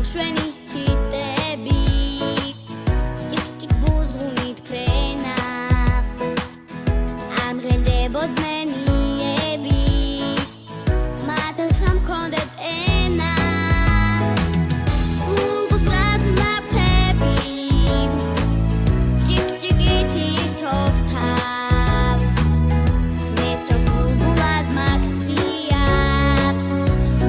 შვენის ჩიტები ჭიკ-ჭიკ ბუზღუნით ფრენა ამღერდებოდნენ იები მათაც რა მქონდეთ ენა ბულბულს რაც ნაფთები ჭიკ-ჭიკით ირთობს თავს მეც რომ ბულბულად მაქცია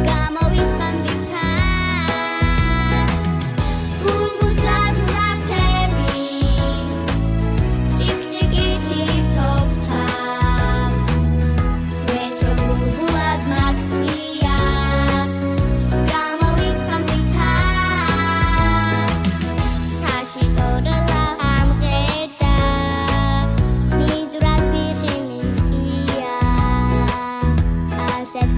გამოვისხამდი თავს ბულბულს რაც ნაფთები ჭიკ-ჭიკით ირთობს თავს მეც რომ ბულბულად მაქცია გამოვისხამდი თავს ცაში ყორლა ამღერდა მიდვრად მიყინისია ასეთ